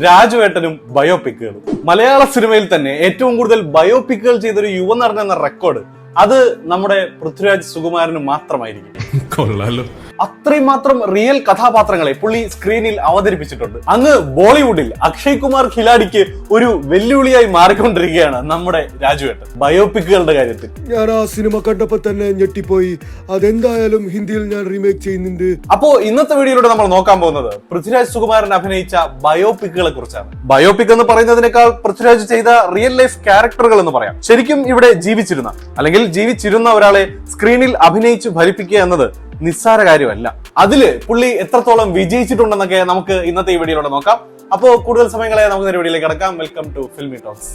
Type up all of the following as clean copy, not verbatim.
രാജുവേട്ടനും ബയോപിക്കുകളും. മലയാള സിനിമയിൽ തന്നെ ഏറ്റവും കൂടുതൽ ബയോപിക്കുകൾ ചെയ്തൊരു യുവനടൻ എന്ന റെക്കോർഡ് അത് നമ്മുടെ പൃഥ്വിരാജ് സുകുമാരന് മാത്രമായിരിക്കും. കൊള്ളാലോ. അത്രയും മാത്രം റിയൽ കഥാപാത്രങ്ങളെ പുള്ളി സ്ക്രീനിൽ അവതരിപ്പിച്ചിട്ടുണ്ട്. അങ്ങ് ബോളിവുഡിൽ അക്ഷയ് കുമാർ ഖിലാഡിക്ക് ഒരു വെല്ലുവിളിയായി മാറിക്കൊണ്ടിരിക്കുകയാണ് നമ്മുടെ രാജുവേട്ടൻ ബയോപിക്കുകളുടെ കാര്യത്തിൽ. ഞാൻ ആ സിനിമ കണ്ടപ്പോ തന്നെ ഞെട്ടിപ്പോയി. അതെന്തായാലും ഹിന്ദിയിൽ ഞാൻ റീമേക്ക് ചെയ്യുന്നുണ്ട്. അപ്പോ ഇന്നത്തെ വീഡിയോയിലൂടെ നമ്മൾ നോക്കാൻ പോകുന്നത് പൃഥ്വിരാജ് സുകുമാരൻ അഭിനയിച്ച ബയോപിക്കുകളെ കുറിച്ചാണ്. ബയോപിക് എന്ന് പറയുന്നതിനേക്കാൾ പൃഥ്വിരാജ് ചെയ്ത റിയൽ ലൈഫ് ക്യാരക്ടറുകൾ എന്ന് പറയാം. ശരിക്കും ഇവിടെ ജീവിച്ചിരുന്ന അല്ലെങ്കിൽ ജീവിച്ചിരുന്ന ഒരാളെ സ്ക്രീനിൽ അഭിനയിച്ച് ഫലിപ്പിക്കുക എന്നത് നിസ്സാര കാര്യമല്ല. അതില് പുള്ളി എത്രത്തോളം വിജയിച്ചിട്ടുണ്ടെന്നൊക്കെ നമുക്ക് ഇന്നത്തെ ഈ വീഡിയോയിലൂടെ നോക്കാം. അപ്പോ കൂടുതൽ സമയങ്ങളെ നമുക്ക് നേരെ വീഡിയോയിലേക്ക് കടക്കാം. Welcome to filmy talks.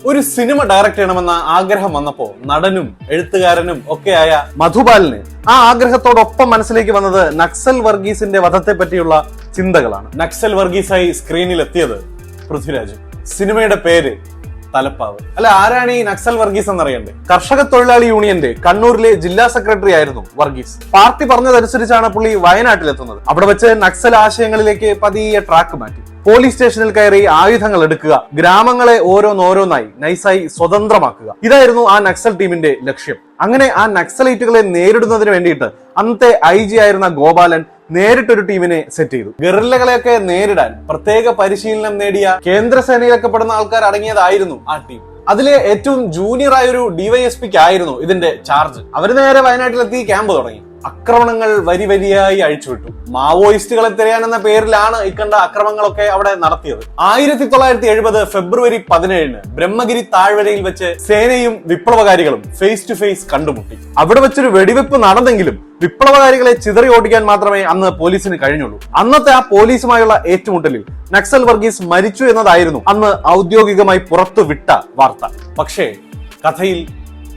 ഒരു സിനിമ ഡയറക്ട് ചെയ്യണമെന്ന ആഗ്രഹം വന്നപ്പോ നടനും എഴുത്തുകാരനും ഒക്കെയായ മധുബാലിന് ആ ആഗ്രഹത്തോടൊപ്പം മനസ്സിലേക്ക് വന്നത് നക്സൽ വർഗീസിന്റെ വധത്തെ പറ്റിയുള്ള ചിന്തകളാണ്. നക്സൽ വർഗീസായി സ്ക്രീനിൽ എത്തിയത് പൃഥ്വിരാജ്. സിനിമയുടെ പേര് തലപ്പാവ്. അല്ല, ആരാണ് ഈ നക്സൽ വർഗീസ് എന്നറിയണ്ടേ? കർഷക തൊഴിലാളി യൂണിയന്റെ കണ്ണൂരിലെ ജില്ലാ സെക്രട്ടറി ആയിരുന്നു വർഗീസ്. പാർട്ടി പറഞ്ഞതനുസരിച്ചാണ് പുള്ളി വയനാട്ടിലെത്തുന്നത്. അവിടെ വെച്ച് നക്സൽ ആശയങ്ങളിലേക്ക് പതിയെ ട്രാക്ക് മാറ്റി. പോലീസ് സ്റ്റേഷനിൽ കയറി ആയുധങ്ങൾ എടുക്കുക, ഗ്രാമങ്ങളെ ഓരോന്നോരോന്നായി നൈസായി സ്വതന്ത്രമാക്കുക. ഇതായിരുന്നു ആ നക്സൽ ടീമിന്റെ ലക്ഷ്യം. അങ്ങനെ ആ നക്സലൈറ്റുകളെ നേരിടുന്നതിന് വേണ്ടിയിട്ട് അന്നത്തെ IG ആയിരുന്ന ഗോപാലൻ നേരിട്ടൊരു ടീമിനെ സെറ്റ് ചെയ്തു. ഗറില്ലകളെയൊക്കെ നേരിടാൻ പ്രത്യേക പരിശീലനം നേടിയ കേന്ദ്രസേനയിലൊക്കെ പെടുന്ന ആൾക്കാർ അടങ്ങിയതായിരുന്നു ആ ടീം. അതിലെ ഏറ്റവും ജൂനിയർ ആയ ഒരു DYSPക്ക് ആയിരുന്നു ഇതിന്റെ ചാർജ്. അവര് നേരെ വയനാട്ടിലെത്തി ക്യാമ്പ് തുടങ്ങി. ആക്രമണങ്ങൾ വരിയായി അഴിച്ചുവിട്ടു. മാവോയിസ്റ്റുകളെ തിരയാനെന്ന പേരിലാണ് ഇക്കണ്ട അക്രമങ്ങളൊക്കെ അവിടെ നടത്തിയത്. 1970 ഫെബ്രുവരി 17 ബ്രഹ്മഗിരി താഴ്വരയിൽ വെച്ച് സേനയും വിപ്ലവകാരികളും ഫേസ് ടു ഫേസ് കണ്ടുമുട്ടി. അവിടെ വെച്ചൊരു വെടിവെപ്പ് നടന്നെങ്കിലും വിപ്ലവകാരികളെ ചിതറി ഓടിക്കാൻ മാത്രമേ അന്ന് പോലീസിന് കഴിഞ്ഞുള്ളൂ. അന്നത്തെ ആ പോലീസുമായുള്ള ഏറ്റുമുട്ടലിൽ നക്സൽ വർഗീസ് മരിച്ചു എന്നതായിരുന്നു അന്ന് ഔദ്യോഗികമായി പുറത്തു വിട്ട വാർത്ത. പക്ഷേ കഥയിൽ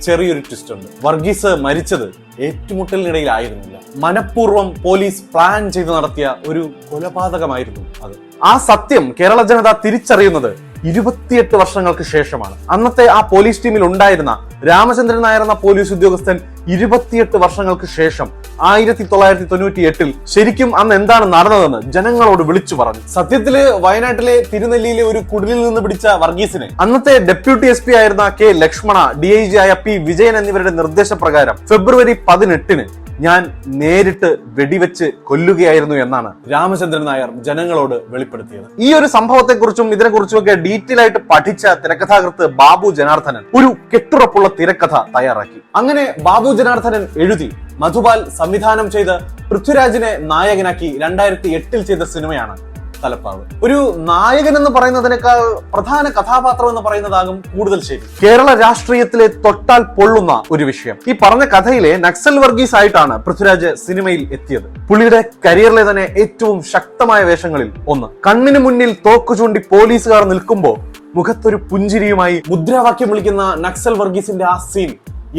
ചെറിയൊരു ട്വിസ്റ്റ് ഉണ്ട്. വർഗീസ് മരിച്ചത് ഏറ്റുമുട്ടലിനിടയിലായിരുന്നില്ല. മനഃപൂർവ്വം പോലീസ് പ്ലാൻ ചെയ്ത് നടത്തിയ ഒരു കൊലപാതകമായിരുന്നു അത്. ആ സത്യം കേരള ജനത തിരിച്ചറിയുന്നത് 28 വർഷങ്ങൾക്ക് ശേഷമാണ്. അന്നത്തെ ആ പോലീസ് ടീമിൽ ഉണ്ടായിരുന്ന രാമചന്ദ്രൻ നായർ എന്ന പോലീസ് ഉദ്യോഗസ്ഥൻ 28 വർഷങ്ങൾക്ക് ശേഷം 1998 ശരിക്കും അന്ന് എന്താണ് നടന്നതെന്ന് ജനങ്ങളോട് വിളിച്ചു പറഞ്ഞു. സത്യത്തില് വയനാട്ടിലെ തിരുനെല്ലിയിലെ ഒരു കുടിലിൽ നിന്ന് പിടിച്ച വർഗീസിനെ അന്നത്തെ ഡെപ്യൂട്ടി SP ആയിരുന്ന K ലക്ഷ്മണ, DIG ആയ P വിജയൻ എന്നിവരുടെ നിർദ്ദേശപ്രകാരം ഫെബ്രുവരി 18 ഞാൻ നേരിട്ട് വെടിവെച്ച് കൊല്ലുകയായിരുന്നു എന്നാണ് രാമചന്ദ്രൻ നായർ ജനങ്ങളോട് വെളിപ്പെടുത്തിയത്. ഈ ഒരു സംഭവത്തെക്കുറിച്ചും ഇതിനെക്കുറിച്ചും ഒക്കെ ഡീറ്റെയിൽ ആയിട്ട് പഠിച്ച തിരക്കഥാകൃത്ത് ബാബു ജനാർദ്ദനൻ ഒരു കെട്ടുറപ്പുള്ള തിരക്കഥ തയ്യാറാക്കി. അങ്ങനെ ബാബു ജനാർദ്ദനൻ എഴുതി മധുബാൽ സംവിധാനം ചെയ്ത് പൃഥ്വിരാജിനെ നായകനാക്കി 2008 ചെയ്ത സിനിമയാണ് തലപ്പാവ്. ഒരു നായകൻ എന്ന് പറയുന്നതിനേക്കാൾ പ്രധാന കഥാപാത്രം എന്ന് പറയുന്നതാകും കൂടുതൽ ശരി. കേരള രാഷ്ട്രീയത്തിലെ തൊട്ടാൽ പൊള്ളുന്ന ഒരു വിഷയം. ഈ പറഞ്ഞ കഥയിലെ നക്സൽ വർഗീസ് ആയിട്ടാണ് പൃഥ്വിരാജ് സിനിമയിൽ എത്തിയത്. പുള്ളിയുടെ കരിയറിലെ തന്നെ ഏറ്റവും ശക്തമായ വേഷങ്ങളിൽ ഒന്ന്. കണ്ണിന് മുന്നിൽ തോക്കു ചൂണ്ടി പോലീസുകാർ നിൽക്കുമ്പോൾ മുഖത്തൊരു പുഞ്ചിരിയുമായി മുദ്രാവാക്യം വിളിക്കുന്ന നക്സൽ വർഗീസിന്റെ ആ സീൻ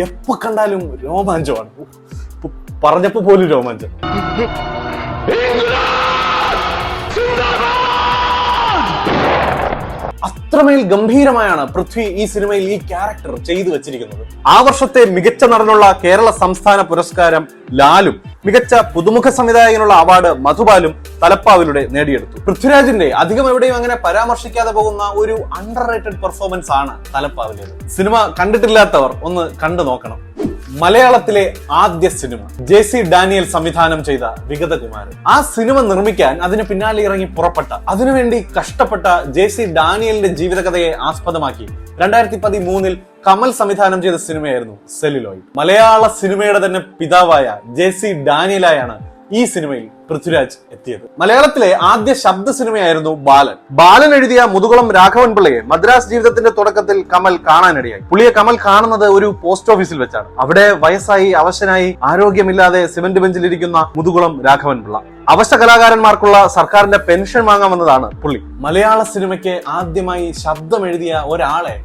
എപ്പോ കണ്ടാലും രോമാഞ്ചമാണ്. പറഞ്ഞപ്പോ പോലും രോമാഞ്ചം. അത്രമേൽ ഗംഭീരമായാണ് പൃഥ്വി ഈ സിനിമയിൽ ഈ ക്യാരക്ടർ ചെയ്തു വെച്ചിരിക്കുന്നത്. ആ വർഷത്തെ മികച്ച നടനുള്ള കേരള സംസ്ഥാന പുരസ്കാരം ലാലും മികച്ച പുതുമുഖ സംവിധായകനുള്ള അവാർഡ് മധുബാലും തലപ്പാവിലൂടെ നേടിയെടുത്തു. പൃഥ്വിരാജിന്റെ അധികം എവിടെയും അങ്ങനെ പരാമർശിക്കാതെ പോകുന്ന ഒരു അണ്ടർറേറ്റഡ് പെർഫോമൻസ് ആണ് തലപ്പാവിലേത്. സിനിമ കണ്ടിട്ടില്ലാത്തവർ ഒന്ന് കണ്ടു നോക്കണം. മലയാളത്തിലെ ആദ്യ സിനിമ JC ഡാനിയൽ സംവിധാനം ചെയ്ത വിഗതകുമാരൻ. ആ സിനിമ നിർമ്മിക്കാൻ അതിന് പിന്നാലെ ഇറങ്ങി പുറപ്പെട്ട, അതിനുവേണ്ടി കഷ്ടപ്പെട്ട JC ഡാനിയലിന്റെ ജീവിതകഥയെ ആസ്പദമാക്കി 2013 കമൽ സംവിധാനം ചെയ്ത സിനിമയായിരുന്നു സെല്ലുലോയിഡ്. മലയാള സിനിമയുടെ തന്നെ പിതാവായ JC ഡാനിയലായാണ് ഈ സിനിമയിൽ പൃഥ്വിരാജ് എത്തിയത്. മലയാളത്തിലെ ആദ്യ ശബ്ദ സിനിമയായിരുന്നു ബാലൻ. ബാലൻ എഴുതിയ മുതുകുളം രാഘവൻ പിള്ളയെ മദ്രാസ് ജീവിതത്തിന്റെ തുടക്കത്തിൽ കമൽ കാണാനിടയായി. പുള്ളിയെ കമൽ കാണുന്നത് ഒരു പോസ്റ്റ് ഓഫീസിൽ വെച്ചാണ്. അവിടെ വയസ്സായി അവശനായി ആരോഗ്യമില്ലാതെ സിമന്റ് ബെഞ്ചിലിരിക്കുന്ന മുതുകുളം രാഘവൻ പിള്ള. അവശ കലാകാരന്മാർക്കുള്ള സർക്കാരിന്റെ പെൻഷൻ വാങ്ങാമെന്നതാണ് പുള്ളി. മലയാള സിനിമയ്ക്ക് ആദ്യമായി ശബ്ദം എഴുതിയ ഒരാളെ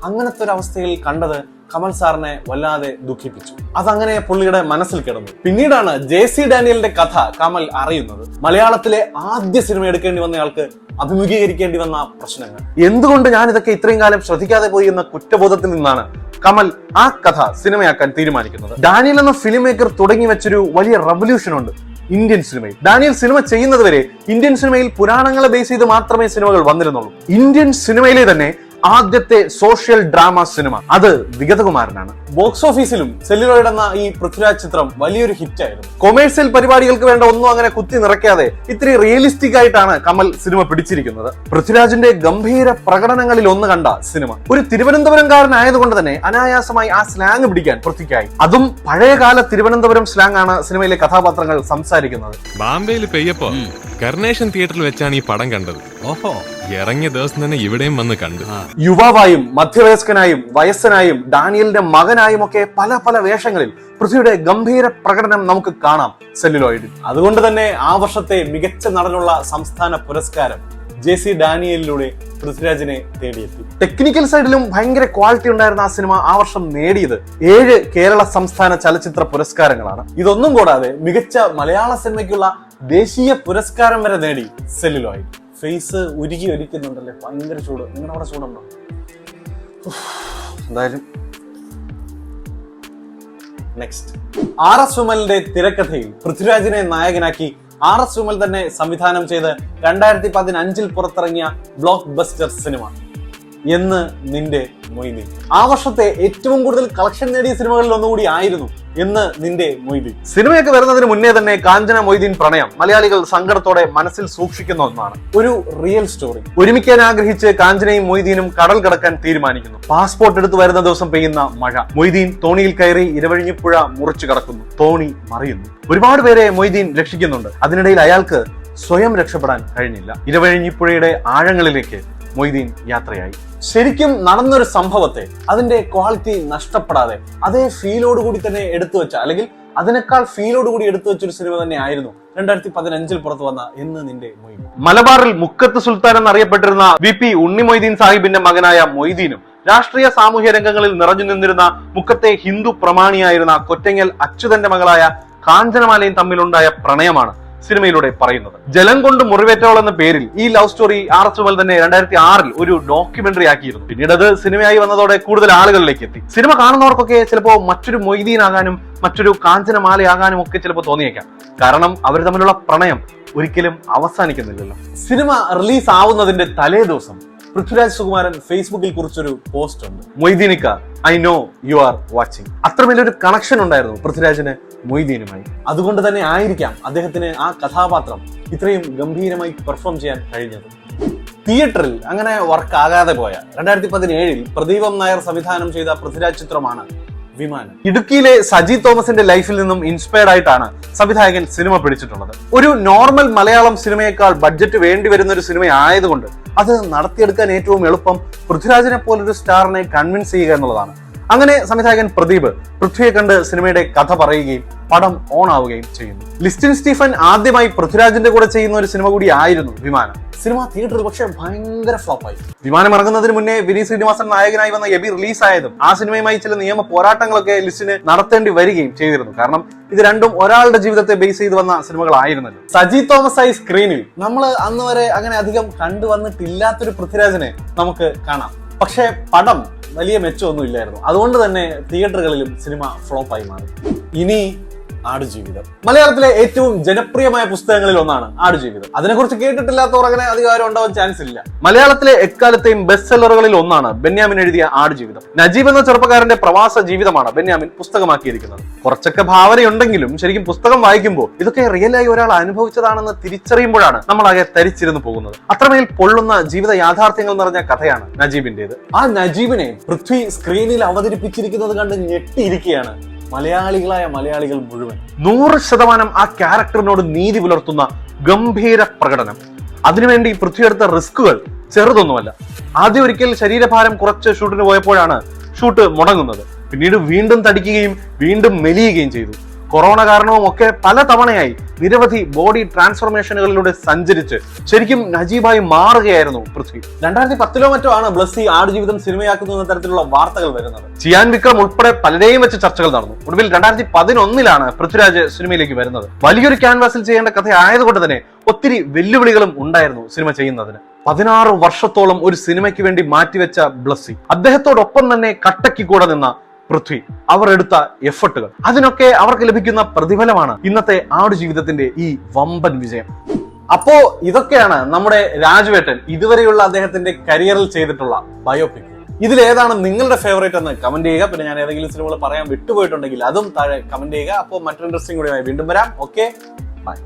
അങ്ങനത്തെ ഒരു അവസ്ഥയിൽ കണ്ടത് കമൽ സാറിനെ വല്ലാതെ ദുഃഖിപ്പിച്ചു. അതങ്ങനെ പുള്ളിയുടെ മനസ്സിൽ കിടന്നു. പിന്നീടാണ് JC ഡാനിയലിന്റെ കഥ കമൽ അറിയുന്നത്. മലയാളത്തിലെ ആദ്യ സിനിമ എടുക്കേണ്ടി വന്നയാൾക്ക് അഭിമുഖീകരിക്കേണ്ടി വന്ന പ്രശ്നങ്ങൾ. എന്തുകൊണ്ട് ഞാൻ ഇതൊക്കെ ഇത്രയും കാലം ശ്രദ്ധിക്കാതെ പോയി എന്ന കുറ്റബോധത്തിൽ നിന്നാണ് കമൽ ആ കഥ സിനിമയാക്കാൻ തീരുമാനിക്കുന്നത്. ഡാനിയൽ എന്ന ഫിലിം മേക്കർ തുടങ്ങി വെച്ചൊരു വലിയ റവല്യൂഷൻ ഉണ്ട് ഇന്ത്യൻ സിനിമയിൽ. ഡാനിയൽ സിനിമ ചെയ്യുന്നത് വരെ ഇന്ത്യൻ സിനിമയിൽ പുരാണങ്ങളെ ബേസ് ചെയ്ത് മാത്രമേ സിനിമകൾ വന്നിരുന്നുള്ളൂ. ഇന്ത്യൻ സിനിമയിലെ തന്നെ ആദ്യത്തെ സോഷ്യൽ ഡ്രാമ സിനിമ അത് വിഗതകുമാരനാണ്. ബോക്സ് ഓഫീസിലും സെല്ലുലോയിഡ് എന്ന ഈ പൃഥ്വിരാജ് ചിത്രം വലിയൊരു ഹിറ്റായിരുന്നു. കൊമേഴ്സ്യൽ പരിപാടികൾക്ക് വേണ്ട ഒന്നും അങ്ങനെ കുത്തി നിറയ്ക്കാതെ ഇത്തിരി റിയലിസ്റ്റിക് ആയിട്ടാണ് കമൽ സിനിമ പിടിച്ചിരിക്കുന്നത്. പൃഥ്വിരാജിന്റെ ഗംഭീര പ്രകടനങ്ങളിൽ ഒന്ന് കണ്ട സിനിമ. ഒരു തിരുവനന്തപുരംകാരനായതുകൊണ്ട് തന്നെ അനായാസമായി ആ സ്ലാങ് പിടിക്കാൻ പൃഥ്വിക്കായി. അതും പഴയകാല തിരുവനന്തപുരം സ്ലാങ് ആണ് സിനിമയിലെ കഥാപാത്രങ്ങൾ സംസാരിക്കുന്നത്. ബാംബെയിൽ പെയ്യപ്പോ കർണേഷൻ തിയേറ്ററിൽ വെച്ചാണ് ഈ പടം കണ്ടത്. ഓഹോ, ഇറങ്ങിയ ദിവസം തന്നെ ഇവിടെയും വന്ന് കണ്ടു. യുവാവായും മധ്യവയസ്കനായും വയസ്സനായും ഡാനിയലിന്റെ മകനായും ഒക്കെ പല പല വേഷങ്ങളിൽ പൃഥ്വിയുടെ ഗംഭീര പ്രകടനം നമുക്ക് കാണാം സെല്ലുലോയിഡിൽ. അതുകൊണ്ട് തന്നെ ആ വർഷത്തെ മികച്ച നടനുള്ള സംസ്ഥാന പുരസ്കാരം JC ഡാനിയലിലൂടെ പൃഥ്വിരാജിനെ തേടിയെത്തി. ടെക്നിക്കൽ സൈഡിലും ഭയങ്കര ക്വാളിറ്റി ഉണ്ടായിരുന്ന ആ സിനിമ ആ വർഷം നേടിയത് 7 കേരള സംസ്ഥാന ചലച്ചിത്ര പുരസ്കാരങ്ങളാണ്. ഇതൊന്നും കൂടാതെ മികച്ച മലയാള സിനിമയ്ക്കുള്ള ദേശീയ പുരസ്കാരം വരെ നേടി സെല്ലുലോയിഡ്. ഫേസ് ഉരുകി ഒരിക്കുന്നുണ്ടല്ലേ, ഭയങ്കര ചൂട്. നിങ്ങളുടെ അവിടെ ചൂടുണ്ടോ? എന്തായാലും നെക്സ്റ്റ്, RS വിമലിന്റെ തിരക്കഥയിൽ പൃഥ്വിരാജിനെ നായകനാക്കി RS വിമൽ തന്നെ സംവിധാനം ചെയ്ത് 2015 പുറത്തിറങ്ങിയ ബ്ലോക്ക് ബസ്റ്റർ സിനിമ എന്ന് നിന്റെ മൊയ്തീൻ. ആ വർഷത്തെ ഏറ്റവും കൂടുതൽ കളക്ഷൻ നേടിയ സിനിമകളിൽ ഒന്നുകൂടി ആയിരുന്നു എന്ന് നിന്റെ മൊയ്തീൻ. സിനിമയൊക്കെ വരുന്നതിന് മുന്നേ തന്നെ കാഞ്ചന മൊയ്തീൻ പ്രണയം മലയാളികൾ സങ്കടത്തോടെ മനസ്സിൽ സൂക്ഷിക്കുന്ന ഒന്നാണ്. ഒരു റിയൽ സ്റ്റോറി. ഒരുമിക്കാൻ ആഗ്രഹിച്ച് കാഞ്ചനയും മൊയ്തീനും കടൽ കടക്കാൻ തീരുമാനിക്കുന്നു. പാസ്പോർട്ട് എടുത്ത് വരുന്ന ദിവസം പെയ്യുന്ന മഴ. മൊയ്തീൻ തോണിയിൽ കയറി ഇരവഴിഞ്ഞിപ്പുഴ മുറിച്ചു കടക്കുന്നു. തോണി മറിയുന്നു. ഒരുപാട് പേരെ മൊയ്തീൻ രക്ഷിക്കുന്നുണ്ട്. അതിനിടയിൽ അയാൾക്ക് സ്വയം രക്ഷപ്പെടാൻ കഴിഞ്ഞില്ല. ഇരവഴിഞ്ഞിപ്പുഴയുടെ ആഴങ്ങളിലേക്ക് മൊയ്തീൻ യാത്രയായി. ശരിക്കും നടന്നൊരു സംഭവത്തെ അതിന്റെ ക്വാളിറ്റി നഷ്ടപ്പെടാതെ അതേ ഫീലോടുകൂടി തന്നെ എടുത്തു വെച്ച, അല്ലെങ്കിൽ അതിനേക്കാൾ ഫീലോടുകൂടി എടുത്തു വെച്ചൊരു സിനിമ തന്നെ ആയിരുന്നു 2015 പുറത്തു വന്ന എന്ന് നിന്റെ മൊയ്തീൻ. മലബാറിൽ മുക്കത്ത് സുൽത്താൻ എന്നറിയപ്പെട്ടിരുന്ന VP ഉണ്ണി മൊയ്തീൻ സാഹിബിന്റെ മകനായ മൊയ്തീനും രാഷ്ട്രീയ സാമൂഹ്യ രംഗങ്ങളിൽ നിറഞ്ഞു നിന്നിരുന്ന മുക്കത്തെ ഹിന്ദു പ്രമാണിയായിരുന്ന കൊറ്റങ്ങൽ അച്യുതന്റെ മകളായ കാഞ്ചനമാലയും തമ്മിലുണ്ടായ പ്രണയമാണ് സിനിമയിലൂടെ പറയുന്നത്. ജലം കൊണ്ട് മുറിവേറ്റോൾ എന്ന പേരിൽ ഈ ലവ് സ്റ്റോറി RS വിമൽ തന്നെ 2006 ഒരു ഡോക്യുമെന്ററി ആക്കിയിരുന്നു. പിന്നീട് അത് സിനിമയായി വന്നതോടെ കൂടുതൽ ആളുകളിലേക്ക് എത്തി. സിനിമ കാണുന്നവർക്കൊക്കെ ചിലപ്പോൾ മറ്റൊരു മൊയ്തീൻ ആകാനും മറ്റൊരു കാഞ്ചനമാലയാകാനും ഒക്കെ ചിലപ്പോൾ തോന്നിയേക്കാം. കാരണം അവർ തമ്മിലുള്ള പ്രണയം ഒരിക്കലും അവസാനിക്കുന്നില്ലല്ലോ. സിനിമ റിലീസ് ആവുന്നതിന്റെ തലേ ദിവസം പൃഥ്വിരാജ് സുകുമാരൻ ഫേസ്ബുക്കിൽ കുറിച്ചൊരു പോസ്റ്റ് ഉണ്ട്. മൊയ്തീനിക്ക, I know you are watching. അത്ര വലിയൊരു കണക്ഷൻ ഉണ്ടായിരുന്നു പൃഥ്വിരാജിന് മൊയ്തീനുമായി. അതുകൊണ്ട് തന്നെ ആയിരിക്കാം അദ്ദേഹത്തിന് ആ കഥാപാത്രം ഇത്രയും ഗംഭീരമായി പെർഫോം ചെയ്യാൻ കഴിഞ്ഞത്. തിയേറ്ററിൽ അങ്ങനെ വർക്ക് ആകാതെ പോയ 2017 പ്രദീപം നായർ സംവിധാനം ചെയ്ത പൃഥ്വിരാജ് ചിത്രമാണ് വിമാനം. ഇടുക്കിയിലെ സജി തോമസിന്റെ ലൈഫിൽ നിന്നും ഇൻസ്പയർഡ് ആയിട്ടാണ് സംവിധായകൻ സിനിമ പിടിച്ചിട്ടുള്ളത്. ഒരു നോർമൽ മലയാളം സിനിമയേക്കാൾ ബഡ്ജറ്റ് വേണ്ടി വരുന്ന ഒരു സിനിമ ആയതുകൊണ്ട് അത് നടത്തിയെടുക്കാൻ ഏറ്റവും എളുപ്പം പൃഥ്വിരാജിനെ പോലൊരു സ്റ്റാറിനെ കൺവിൻസ് ചെയ്യുക എന്നുള്ളതാണ്. അങ്ങനെ സംവിധായകൻ പ്രദീപ് പൃഥ്വിയെ കണ്ട് സിനിമയുടെ കഥ പറയുകയും പടം ഓൺ ആവുകയും ചെയ്യുന്നു. ലിസ്റ്റിൻ സ്റ്റീഫൻ ആദ്യമായി പൃഥ്വിരാജിന്റെ കൂടെ ചെയ്യുന്ന ഒരു സിനിമ കൂടി ആയിരുന്നു വിമാനം. സിനിമ തിയേറ്ററിൽ പക്ഷെ ഭയങ്കര ഫ്ലോപ്പായി. വിമാനം ഇറങ്ങുന്നതിന് മുന്നേ വിനീത് ശ്രീനിവാസൻ നായകനായി വന്ന എബി റിലീസായതും ആ സിനിമയുമായി ചില നിയമ പോരാട്ടങ്ങളൊക്കെ ലിസ്റ്റിന് നടത്തേണ്ടി വരികയും ചെയ്തിരുന്നു. കാരണം ഇത് രണ്ടും ഒരാളുടെ ജീവിതത്തെ ബേസ് ചെയ്ത് വന്ന സിനിമകളായിരുന്നല്ലോ. സജി തോമസ് ആയി സ്ക്രീനിൽ നമ്മൾ അന്ന് വരെ അങ്ങനെ അധികം കണ്ടുവന്നിട്ടില്ലാത്തൊരു പൃഥ്വിരാജിനെ നമുക്ക് കാണാം. പക്ഷെ പടം വലിയ മെച്ചമൊന്നും ഇല്ലായിരുന്നു. അതുകൊണ്ട് തന്നെ തിയേറ്ററുകളിലും സിനിമ ഫ്ലോപ്പായി മാറി. ഇനി ആടുജീവിതം. മലയാളത്തിലെ ഏറ്റവും ജനപ്രിയമായ പുസ്തകങ്ങളിൽ ഒന്നാണ് ആടുജീവിതം. അതിനെക്കുറിച്ച് കേട്ടിട്ടില്ലാത്തവർ അങ്ങനെ അധികാരം ഉണ്ടാവാൻ ചാൻസ് ഇല്ല. മലയാളത്തിലെ എക്കാലത്തെയും ബെസ്റ്റ് സെല്ലറുകളിൽ ഒന്നാണ് ബെന്യാമിൻ എഴുതിയ ആടുജീവിതം. നജീബ് എന്ന ചെറുപ്പക്കാരന്റെ പ്രവാസ ജീവിതമാണ് ബെന്യാമിൻ പുസ്തകമാക്കിയിരിക്കുന്നത്. കുറച്ചൊക്കെ ഭാവനയുണ്ടെങ്കിലും ശരിക്കും പുസ്തകം വായിക്കുമ്പോൾ ഇതൊക്കെ റിയലായി ഒരാൾ അനുഭവിച്ചതാണെന്ന് തിരിച്ചറിയുമ്പോഴാണ് നമ്മളാകെ തരിച്ചിരുന്നു പോകുന്നത്. അത്രമേൽ പൊള്ളുന്ന ജീവിത യാഥാർത്ഥ്യങ്ങൾ നിറഞ്ഞ കഥയാണ് നജീബിന്റേത്. ആ നജീബിനെ പൃഥ്വി സ്ക്രീനിൽ അവതരിപ്പിച്ചിരിക്കുന്നത് കണ്ട് ഞെട്ടിയിരിക്കുകയാണ് മലയാളികൾ മുഴുവൻ. 100% ആ ക്യാരക്ടറിനോട് നീതി പുലർത്തുന്ന ഗംഭീര പ്രകടനം. അതിനുവേണ്ടി പൃഥ്വി എടുത്ത റിസ്കുകൾ ചെറുതൊന്നുമല്ല. ആദ്യം ഒരിക്കൽ ശരീരഭാരം കുറച്ച് ഷൂട്ടിന് പോയപ്പോഴാണ് ഷൂട്ട് മുടങ്ങുന്നത്. പിന്നീട് വീണ്ടും തടിക്കുകയും വീണ്ടും മെലിയുകയും ചെയ്തു. കൊറോണ കാരണവും ഒക്കെ പല തവണയായി നിരവധി ബോഡി ട്രാൻസ്ഫോർമേഷനുകളിലൂടെ സഞ്ചരിച്ച് ശരിക്കും നജീബായി മാറുകയായിരുന്നു പൃഥ്വി. 2010 മറ്റോ ആണ് ബ്ലസ്സി ആടുജീവിതം സിനിമയാക്കുന്ന തരത്തിലുള്ള വാർത്തകൾ വരുന്നത്. ചിയാൻ വിക്രം ഉൾപ്പെടെ പലരെയും വെച്ച് ചർച്ചകൾ നടന്നു. ഒടുവിൽ 2011 പൃഥ്വിരാജ് സിനിമയിലേക്ക് വരുന്നത്. വലിയൊരു ക്യാൻവാസിൽ ചെയ്യേണ്ട കഥ ആയതുകൊണ്ട് തന്നെ ഒത്തിരി വെല്ലുവിളികളും ഉണ്ടായിരുന്നു സിനിമ ചെയ്യുന്നതിന്. 16 വർഷത്തോളം ഒരു സിനിമയ്ക്ക് വേണ്ടി മാറ്റിവെച്ച ബ്ലസ്സി, അദ്ദേഹത്തോടൊപ്പം തന്നെ കട്ടയ്ക്ക് കൂടെ നിന്ന പൃഥ്വി, അവർ എടുത്ത എഫർട്ടുകൾ, അതിനൊക്കെ അവർക്ക് ലഭിക്കുന്ന പ്രതിഫലമാണ് ഇന്നത്തെ ആടുജീവിതത്തിന്റെ ഈ വമ്പൻ വിജയം. അപ്പോ ഇതൊക്കെയാണ് നമ്മുടെ രാജുവേട്ടൻ ഇതുവരെയുള്ള അദ്ദേഹത്തിന്റെ കരിയറിൽ ചെയ്തിട്ടുള്ള ബയോപിക്. ഇതിലേതാണ് നിങ്ങളുടെ ഫേവറേറ്റ് എന്ന് കമന്റ് ചെയ്യുക. പിന്നെ ഞാൻ ഏതെങ്കിലും സിനിമകൾ പറയാൻ വിട്ടുപോയിട്ടുണ്ടെങ്കിൽ അതും താഴെ കമന്റ് ചെയ്യുക. അപ്പോൾ മറ്റൊരു ഇൻട്രസ്റ്റിംഗ് കൂടി വീണ്ടും വരാം. Okay, by.